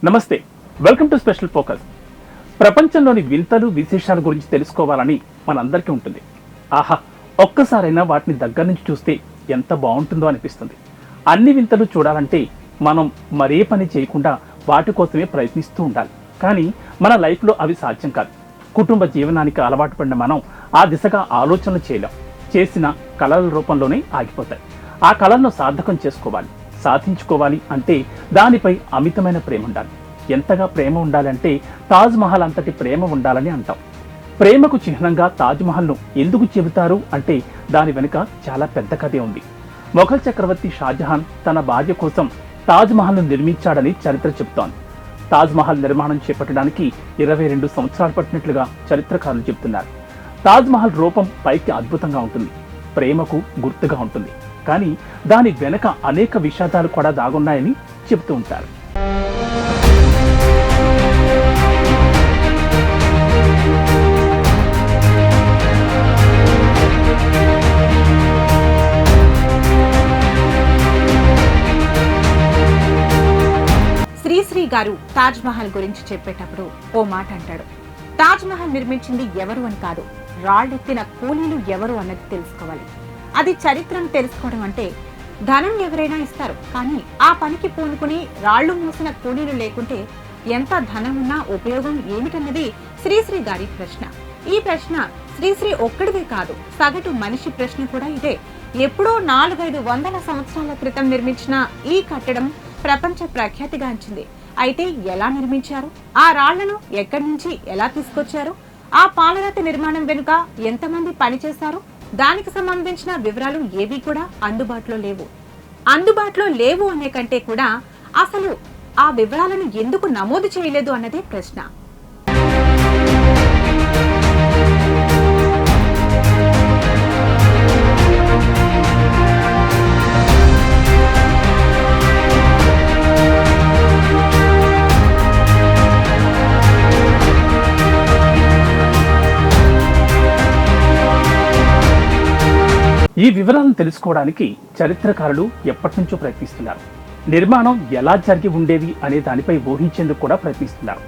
నమస్తే, welcome to special focus. ప్రపంచంలోని వింతలు విశేషాల గురించి తెలుసుకోవాలని మనందరికీ ఉంటుంది. ఆహా, ఒక్కసారైనా వాటిని దగ్గర నుంచి చూస్తే ఎంత బాగుంటుందో అనిపిస్తుంది. అన్ని వింతలు చూడాలంటే మనం మరే పని చేయకుండా వాటి కోసమే ప్రయత్నిస్తూ ఉండాలి. కానీ మన లైఫ్లో అవి సాధ్యం కాదు. కుటుంబ జీవనానికి అలవాటు పడిన మనం ఆ దిశగా ఆలోచనలు చేయలేం. చేసిన కళల రూపంలోనే ఆగిపోతాయి. ఆ కళలను సార్థకం చేసుకోవాలి, సాధించుకోవాలి అంటే దానిపై అమితమైన ప్రేమ ఉండాలి. ఎంతగా ప్రేమ ఉండాలంటే తాజ్ మహల్ అంతటి ప్రేమ ఉండాలని అంటాం. ప్రేమకు చిహ్నంగా తాజ్ మహల్ను ఎందుకు చెబుతారు అంటే దాని వెనుక చాలా పెద్ద కథే ఉంది. మొఘల్ చక్రవర్తి షాజహాన్ తన భార్య కోసం తాజ్ మహల్ను నిర్మించాడని చరిత్ర చెబుతోంది. తాజ్ మహల్ నిర్మాణం చేపట్టడానికి 22 సంవత్సరాలు పట్టినట్లుగా చరిత్రకారులు చెబుతున్నారు. తాజ్ మహల్ రూపం పైకి అద్భుతంగా ఉంటుంది, ప్రేమకు గుర్తుగా ఉంటుంది. కానీ దాని వెనక అనేక విషాదాలు కూడా దాగున్నాయని చెబుతూ ఉంటారు. శ్రీశ్రీ గారు తాజ్ మహల్ గురించి చెప్పేటప్పుడు ఓ మాట అంటాడు. తాజ్ మహల్ నిర్మించింది ఎవరు అని కాదు, రాళ్లెత్తిన కూలీలు ఎవరు అన్నది తెలుసుకోవాలి. అది చరిత్రను తెలుసుకోవడం అంటే ధనం ఎవరైనా ఇస్తారు, కానీ ఆ పనికి పూనుకుని రాళ్లు మూసిన కూలీలు లేకుంటే ఎంత ధనం ఉన్నా ఉపయోగం ఏమిటన్నది శ్రీశ్రీ గారి ప్రశ్న. ఈ ప్రశ్న శ్రీశ్రీ ఒక్కడిదే కాదు, సగటు మనిషి ప్రశ్న కూడా ఇదే. ఎప్పుడో 400-500 సంవత్సరాల క్రితం నిర్మించిన ఈ కట్టడం ప్రపంచ ప్రఖ్యాతిగాంచింది. అయితే ఎలా నిర్మించారు, ఆ రాళ్లను ఎక్కడి నుంచి ఎలా తీసుకొచ్చారు, ఆ పాలరాతి నిర్మాణం వెనుక ఎంతమంది పనిచేశారు, దానికి సంబంధించిన వివరాలు ఏవి కూడా అందుబాటులో లేవు అనే కంటే కూడా అసలు ఆ వివరాలను ఎందుకు నమోదు చేయలేదు అన్నదే ప్రశ్న. ఈ వివరాలను తెలుసుకోవడానికి చరిత్రకారులు ఎప్పటి నుంచో ప్రయత్నిస్తున్నారు. నిర్మాణం ఎలా జరిగి ఉండేది అనే దానిపై ఊహించేందుకు కూడా ప్రయత్నిస్తున్నారు.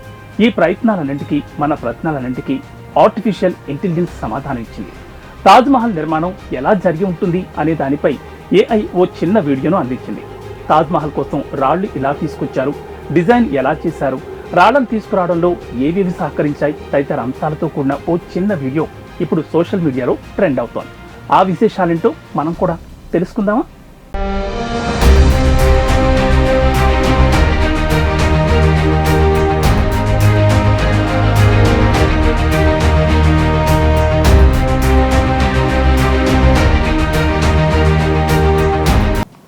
ఈ ప్రయత్నాలన్నింటికీ మన ప్రయత్నాలన్నింటికీ ఆర్టిఫిషియల్ ఇంటెలిజెన్స్ సమాధానం ఇచ్చింది. తాజ్ మహల్ నిర్మాణం ఎలా జరిగి ఉంటుంది అనే దానిపై AI ఓ చిన్న వీడియోను అందించింది. తాజ్ మహల్ కోసం రాళ్లు ఎలా తీసుకొచ్చారు, డిజైన్ ఎలా చేశారు, రాళ్లను తీసుకురావడంలో ఏవేవి సహకరించాయి తదితర అంశాలతో కూడిన ఓ చిన్న వీడియో ఇప్పుడు సోషల్ మీడియాలో ట్రెండ్ అవుతోంది. ఆ విశేషాలేంటో మనం కూడా తెలుసుకుందామా?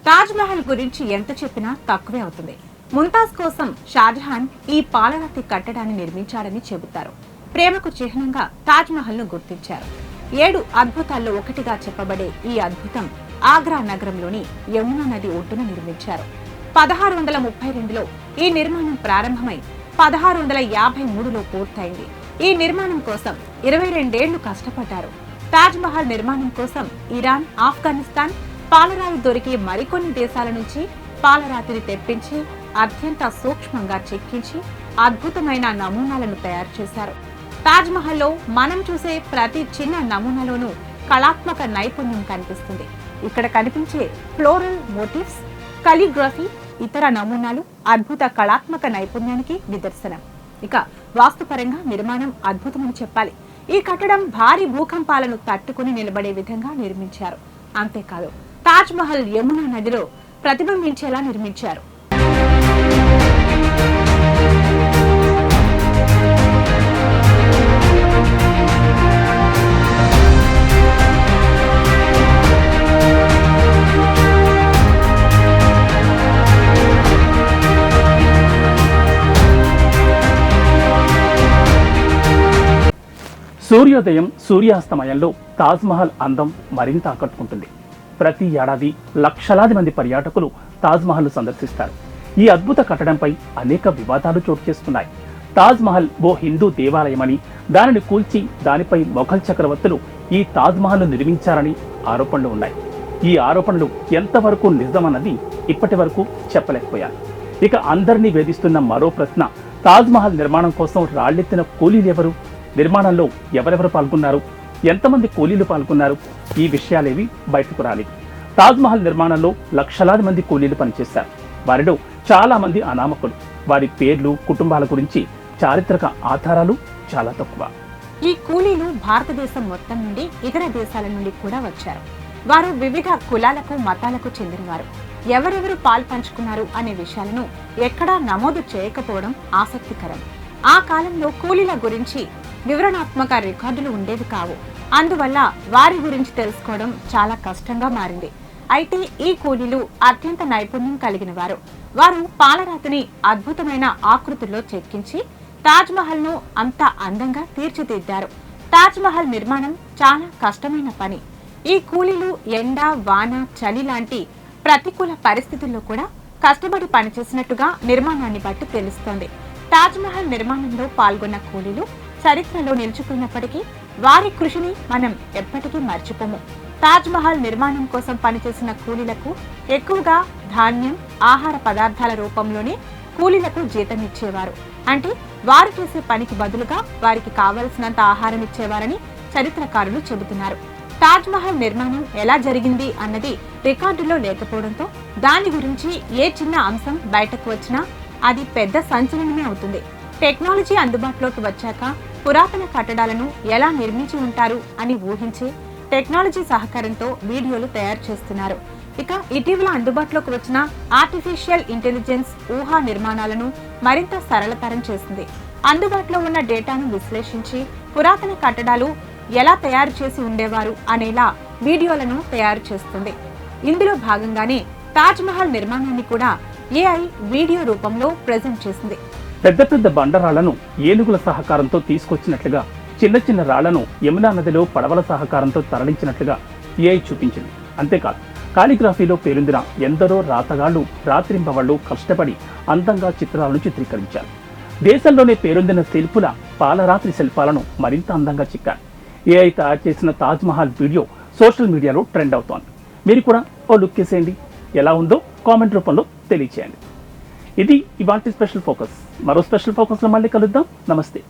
తాజ్ మహల్ గురించి ఎంత చెప్పినా తక్కువే అవుతుంది. ముంతాజ్ కోసం షాజహాన్ ఈ పాలరాతి కట్టడాన్ని నిర్మించాడని చెబుతారు. ప్రేమకు చిహ్నంగా తాజ్ మహల్ ను గుర్తించారు. 7 అద్భుతాల్లో ఒకటిగా చెప్పబడే ఈ అద్భుతం ఆగ్రా నగరంలోని యమునా నది ఒడ్డున నిర్మించారు. 1632లో ఈ నిర్మాణం ప్రారంభమై 1653లో పూర్తయింది. ఈ నిర్మాణం కోసం 22 ఏళ్లు కష్టపడ్డారు. తాజ్ మహల్ నిర్మాణం కోసం ఇరాన్, ఆఫ్ఘనిస్తాన్, పాలరాయి దొరికి మరికొన్ని దేశాల నుంచి పాలరాతిని తెప్పించి అత్యంత సూక్ష్మంగా చెక్కించి అద్భుతమైన నమూనాలను తయారు చేశారు. తాజ్ మహల్లో మనం చూసే ప్రతి చిన్న నమూనాలోనూ కళాత్మక నైపుణ్యం కనిపిస్తుంది. ఇక్కడ కనిపించే ఫ్లోరల్ మోటివ్స్, కాలిగ్రఫీ, ఇతర నమూనాలు అద్భుత కళాత్మక నైపుణ్యానికి నిదర్శనం. ఇక వాస్తుపరంగా నిర్మాణం అద్భుతమని చెప్పాలి. ఈ కట్టడం భారీ భూకంపాలను తట్టుకుని నిలబడే విధంగా నిర్మించారు. అంతేకాదు, తాజ్ మహల్ యమునా నదిలో ప్రతిబింబించేలా నిర్మించారు. సూర్యోదయం, సూర్యాస్తమయంలో తాజ్ మహల్ అందం మరింత ఆకట్టుకుంటుంది. ప్రతి ఏడాది లక్షలాది మంది పర్యాటకులు తాజ్ మహల్ సందర్శిస్తారు. ఈ అద్భుత కట్టడంపై అనేక వివాదాలు చోటు చేసుకున్నాయి. తాజ్ మహల్ ఓ హిందూ దేవాలయమని, దానిని కూల్చి దానిపై మొఘల్ చక్రవర్తులు ఈ తాజ్ మహల్ నిర్మించారని ఆరోపణలు ఉన్నాయి. ఈ ఆరోపణలు ఎంతవరకు నిజమన్నది ఇప్పటి వరకు చెప్పలేకపోయారు. ఇక అందరినీ వేధిస్తున్న మరో ప్రశ్న, తాజ్మహల్ నిర్మాణం కోసం రాళ్లెత్తిన కూలీలు ఎవరు? నిర్మాణంలో ఎవరెవరు పాల్గొన్నారు? ఎంతమంది కూలీలు పాల్గొన్నారు? ఈ విషయాలేవి బయటకు రాలేదు. తాజ్మహల్ నిర్మాణంలో లక్షలాది మంది కూలీలు పనిచేశారు. వారిలో చాలా మంది అనామకులు. వారి పేర్లు, కుటుంబాల గురించి చారిత్రక ఆధారాలు చాలా తక్కువ. ఈ కూలీలు భారతదేశం మొత్తం నుండి ఇతర దేశాల నుండి కూడా వచ్చారు. వారు వివిధ కులాలకు, మతాలకు చెందినవారు. ఎవరెవరు పాల్పంచుకున్నారు అనే విషయాలను ఎక్కడా నమోదు చేయకపోవడం ఆసక్తికరం. ఆ కాలంలో కూలీల గురించి వివరణాత్మక రికార్డులు ఉండేవి కావు. అందువల్ల వారి గురించి తెలుసుకోవడం చాలా కష్టంగా మారింది. అయితే ఈ కూలీలు అత్యంత నైపుణ్యం కలిగిన వారు. వారు పాలరాతిని అద్భుతమైన ఆకృతుల్లో చెక్కించి తాజ్మహల్ ను అంత అందంగా తీర్చిదిద్దారు. తాజ్మహల్ నిర్మాణం చాలా కష్టమైన పని. ఈ కూలీలు ఎండ, వాన, చలి లాంటి ప్రతికూల పరిస్థితుల్లో కూడా కష్టపడి పనిచేసినట్టుగా నిర్మాణాన్ని బట్టి తెలుస్తోంది. తాజ్మహల్ నిర్మాణంలో పాల్గొన్న కూలీలు చరిత్రలో నిలిచిపోయినప్పటికీ వారి కృషిని మనం ఎప్పటికీ మర్చిపోము. తాజ్మహల్ నిర్మాణం కోసం పనిచేసిన కూలీలకు ఎక్కువగా ధాన్యం, ఆహార పదార్థాల రూపంలోనే కూలీలకు జీతం ఇచ్చేవారు. అంటే వారు చేసే పనికి బదులుగా వారికి కావలసినంత ఆహారం ఇచ్చేవారని చరిత్రకారులు చెబుతున్నారు. తాజ్మహల్ నిర్మాణం ఎలా జరిగింది అన్నది రికార్డులో లేకపోవడంతో దాని గురించి ఏ చిన్న అంశం బయటకు వచ్చినా అది పెద్ద సంచలనమే అవుతుంది. టెక్నాలజీ అందుబాటులోకి వచ్చాక పురాతన కట్టడాలను ఎలా నిర్మించి ఉంటారు అని ఊహించి టెక్నాలజీ సహకారంతో వీడియోలు తయారు చేస్తున్నారు. ఇక ఇటీవల అందుబాటులోకి వచ్చిన ఆర్టిఫిషియల్ ఇంటెలిజెన్స్ ఊహా నిర్మాణాలను మరింత సరళతరం చేసింది. అందుబాటులో ఉన్న డేటాను విశ్లేషించి పురాతన కట్టడాలు ఎలా తయారు చేసి ఉండేవారు అనేలా వీడియోలను తయారు చేస్తుంది. ఇందులో భాగంగానే తాజ్మహల్ నిర్మాణాన్ని కూడా AI వీడియో రూపంలో ప్రెజెంట్ చేసింది. పెద్ద పెద్ద బండరాళ్లను ఏనుగుల సహకారంతో తీసుకొచ్చినట్లుగా, చిన్న చిన్న రాళ్లను యమునా నదిలో పడవల సహకారంతో తరలించినట్లుగా AI చూపించింది. అంతేకాదు, కాలిగ్రఫీలో పేరొందిన ఎందరో రాతగాళ్లు రాత్రింబవళ్లు కష్టపడి అందంగా చిత్రాలను చిత్రీకరించారు. దేశంలోనే పేరొందిన శిల్పుల పాలరాత్రి శిల్పాలను మరింత అందంగా చిక్కారు. AI తయారు చేసిన తాజ్మహల్ వీడియో సోషల్ మీడియాలో ట్రెండ్ అవుతోంది. మీరు కూడా ఓ లుక్ వేసేయండి. ఎలా ఉందో కామెంట్ రూపంలో తెలియచేయండి. ఇది ఇవాల్టి స్పెషల్ ఫోకస్. మరో స్పెషల్ ఫోకస్లో మళ్ళీ కలుద్దాం. నమస్తే.